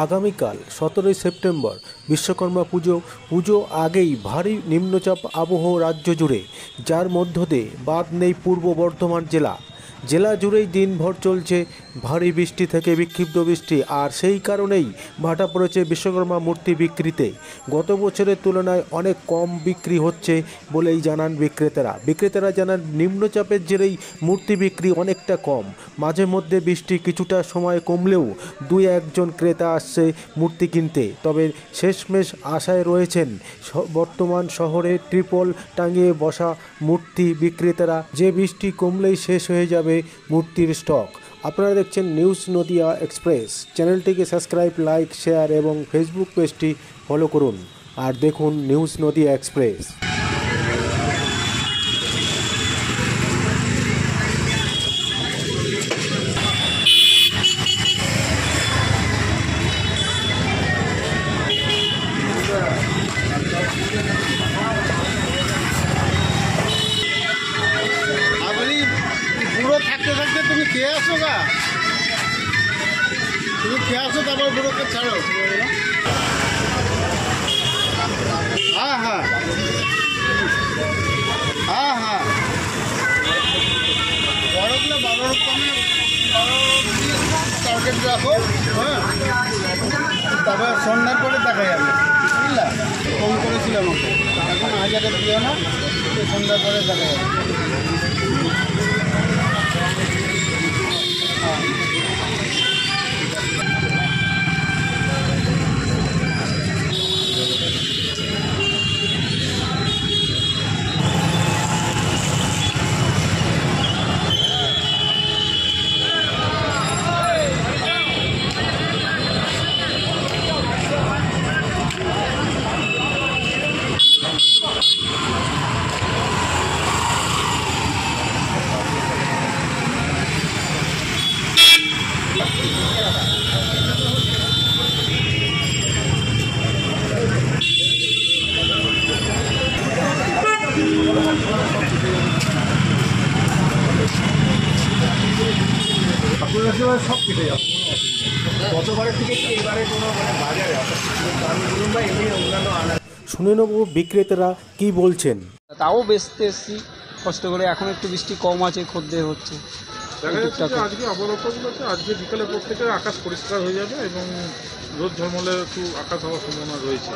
আগামীকাল 17 সেপ্টেম্বর বিশ্বকর্মা পুজো আগেই ভারী নিম্নচাপ আবহ রাজ্য জুড়ে, যার মধ্য দিয়ে বাদ নেই পূর্ব বর্ধমান জেলা জুড়েই দিনভর চলছে ভারী বৃষ্টি থেকে বিক্ষিপ্ত বৃষ্টি। আর সেই কারণেই ভাটা পড়েছে বিশ্বকর্মা মূর্তি বিক্রিতে। গত বছরের তুলনায় অনেক কম বিক্রি হচ্ছে বলেই জানান বিক্রেতারা জানান নিম্নচাপের জেরেই মূর্তি বিক্রি অনেকটা কম। মাঝে মধ্যে বৃষ্টি কিছুটা সময় কমলেও দুই একজন ক্রেতা আসছে মূর্তি কিনতে। তবে শেষমেশ আশায় রয়েছেন বর্তমান শহরে ট্রিপল টাঙিয়ে বসা মূর্তি বিক্রেতারা, যে বৃষ্টি কমলেই শেষ হয়ে যাবে মূর্তির স্টক। আপনারা দেখছেন নিউজ নদিয়া এক্সপ্রেস। চ্যানেলটিকে সাবস্ক্রাইব, লাইক, শেয়ার এবং ফেসবুক পেজটি ফলো করুন। আর দেখুন নিউজ নদিয়া এক্সপ্রেস। বুড়ো থাকতে থাকতে তুমি খেয়ে আসো গা, তুমি খেয়ে আসো, তারপর বুড়োকে ছাড়ো। হ্যাঁ হ্যাঁ হ্যাঁ হ্যাঁ, বড়গুলো 12 রকমের টার্গেট রাখো। হ্যাঁ, তারপর সন্ধ্যার পরে দেখা যাবে, বুঝলা? ফোন করেছিলাম আমাকে, এখন 1000 দিও না, সন্ধ্যার পরে দেখা যাবে। সব কেটে যাবে গতবারের থেকে, এবারে কোনো বাজারে বলুন বা এমনি অন্যান্য আনা। শুনে নেব বিক্রেতারা কি বলছেন। তাও বেচতে এসছি কষ্ট করে, এখন একটু বৃষ্টি কম আছে, খদ্দের হচ্ছে। দেখা যাচ্ছে যে আজকে আবহাওয়া আছে, আজকে বিকালের পর থেকে আকাশ পরিষ্কার হয়ে যাবে এবং রোদ ঝলমলে একটু আকাশ হওয়ার সম্ভাবনা রয়েছে।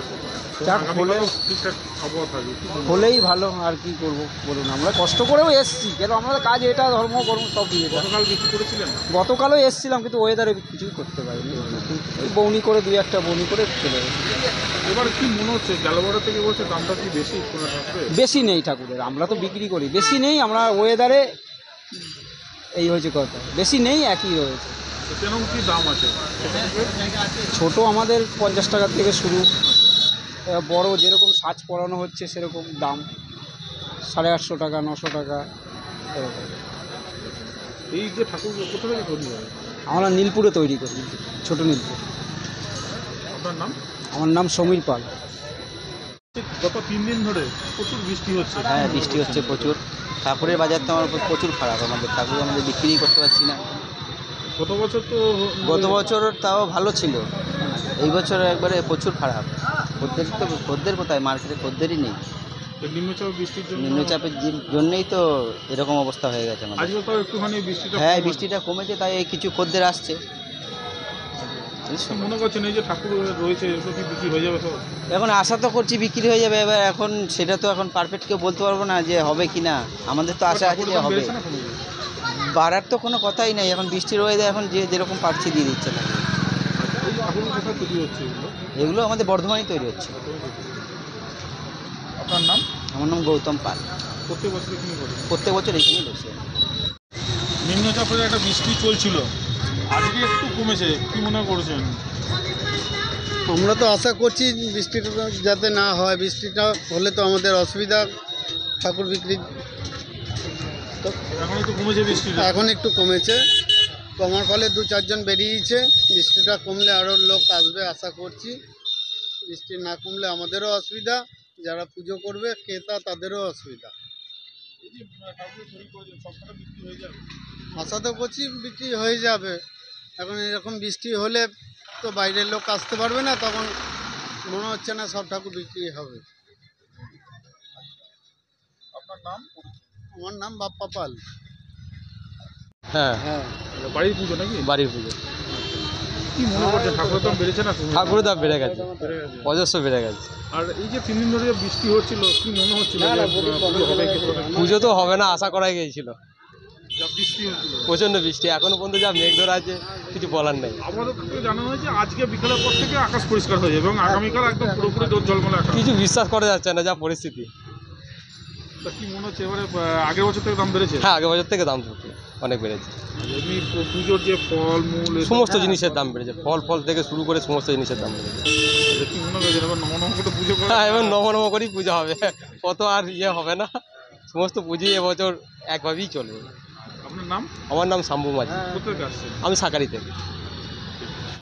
ঠিকঠাক আবহাওয়া থাকবে, হলেই ভালো। আর কি করব বলুন, আমরা কষ্ট করেও এসছি, কেন আমাদের কাজ এটা, ধর্ম কর্ম সব দিয়ে। গতকাল বিক্রি করেছিলেন? গতকালও এসছিলাম, কিন্তু ওয়েদারে কিছুই করতে পারিনি। ওই বৌনি করে 2-1টা বৌনি করে চলে গেছি। এবার কি মনে হচ্ছে গেলবাড়া থেকে বলছে দামটা কি বেশি? বেশি নেই ঠাকুরের, আমরা তো বিক্রি করি, বেশি নেই। আমরা ওয়েদারে এই হয়েছে কথা, বেশি নেই, একই রয়েছে। কেমন কি দাম আছে? ছোট আমাদের 50 টাকার থেকে শুরু, বড় যেরকম সাজ পরানো হচ্ছে সেরকম দাম 850 টাকা, 900 টাকা এরকম। এই যে ঠাকুর কোথা থেকে তৈরি হয়? আমরা নীলপুরে তৈরি করি, ছোট নীলপুর। আপনার নাম? আমার নাম সমীর পাল। গত 3 দিন ধরে প্রচুর বৃষ্টি হচ্ছে। হ্যাঁ, বৃষ্টি হচ্ছে প্রচুর। ঠাকুরের বাজার তো আমার প্রচুর খারাপ, আমাদের ঠাকুর আমাদের বিক্রি করতে পারছি না। গত বছর তাও ভালো ছিল, এই বছর একবারে প্রচুর খারাপ। খদ্দের কোথায়? মার্কেটে খদ্দেরই নেই। নিম্নচাপের জন্যই তো এরকম অবস্থা হয়ে গেছে আমাদের। হ্যাঁ, বৃষ্টিটা কমেছে, তাই কিছু খদ্দের আসছে। মনে করছেন এই যে ঠাকুর রয়েছে বিক্রি হয়ে যাবে? এখন আশা তো করছি বিক্রি হয়ে যাবে, এবার এখন সেটা তো এখন পারফেক্ট কেউ বলতে পারবো না যে হবে কি না। আমাদের তো আশা আছে যে হবে, বাড়ার তো কোনো কথাই নেই। এখন বৃষ্টির ওয়েদার, এখন যে যেরকম পারছে দিয়ে দিচ্ছে না। এগুলো আমাদের বর্ধমানেই তৈরি হচ্ছে। আপনার নাম? আমার নাম গৌতম পাল। প্রত্যেক বছর এখানেই বসে। নিম্নচাপের একটা বৃষ্টি চলছিল, আজকে একটু কমেছে, কি মনে করছেন? আমরা তো আশা করছি বৃষ্টিটা যাতে না হয়, বৃষ্টিটা হলে তো আমাদের অসুবিধা ঠাকুর বিক্রি। তো এখন একটু কমেছে বৃষ্টিটা, এখন একটু কমেছে, কমার ফলে 2-4 জন বেরিয়েছে। বৃষ্টিটা কমলে আরও লোক আসবে আশা করছি। বৃষ্টি না কমলে আমাদেরও অসুবিধা, যারা পুজো করবে ক্রেতা তাদেরও অসুবিধা। এই যে ঠাকুর তৈরি করেছেন সবকটা বিক্রি হয়ে যাবে? আশা তো করছি বিক্রি হয়ে যাবে। এখন এরকম বৃষ্টি হলে তো বাইরের লোক আসতে পারবে না, তখন মনে হচ্ছে না সব ঠাকুর বিক্রি হবে। আপনার নাম? আমার নাম বাপ্পা পাল। হ্যাঁ, বাড়ির পুজো নাকি? বাড়ির পুজো। কি মনে করছেন ঠাকুরের দাম বেড়েছে না কমেছে? ঠাকুরের দাম বেড়ে গেছে, বেড়ে গেছে। অজস্র বেড়ে গেছে। আর এই যে 3 দিন ধরে যে বৃষ্টি হচ্ছিল কি মনে হচ্ছিল যে পুজো হবে কি হবে না? পুজো তো হবে না আশা করাই গিয়েছিল, যা বৃষ্টি হচ্ছিল। প্রচণ্ড বৃষ্টি, এখনো পর্যন্ত যা মেঘ ধরা আছে কিছু বলার নেই। আমাদেরকে জানানো হয়েছে আজকে বিকালের পর থেকে আকাশ পরিষ্কার হয়ে যাবে এবং আগামীকাল একদম পুরোপুরি রোদ ঝলমলে আকাশ। কিছু বিশ্বাস করা যাচ্ছে না যা পরিস্থিতি। তা কি মনে হচ্ছে এবারে আগের বছর থেকে দাম বেড়েছে? হ্যাঁ, আগের বছর থেকে দাম অনেক বেড়েছে। এমনি পুজোর যে ফল মূল এসব সমস্ত জিনিসের দাম বেড়েছে, ফল থেকে শুরু করে সমস্ত জিনিসের দাম বেড়েছে। কি মনে করছেন এবার নম করে পুজো করে? হ্যাঁ, এবার নম করেই পুজো হবে, কত আর হবে না। সমস্ত পুজোই এবছর একভাবেই চলবে। আপনার নাম? আমার নাম শাম্বু মাঝি, কোথা থেকে আসছেন? আমি সাকারি থেকে।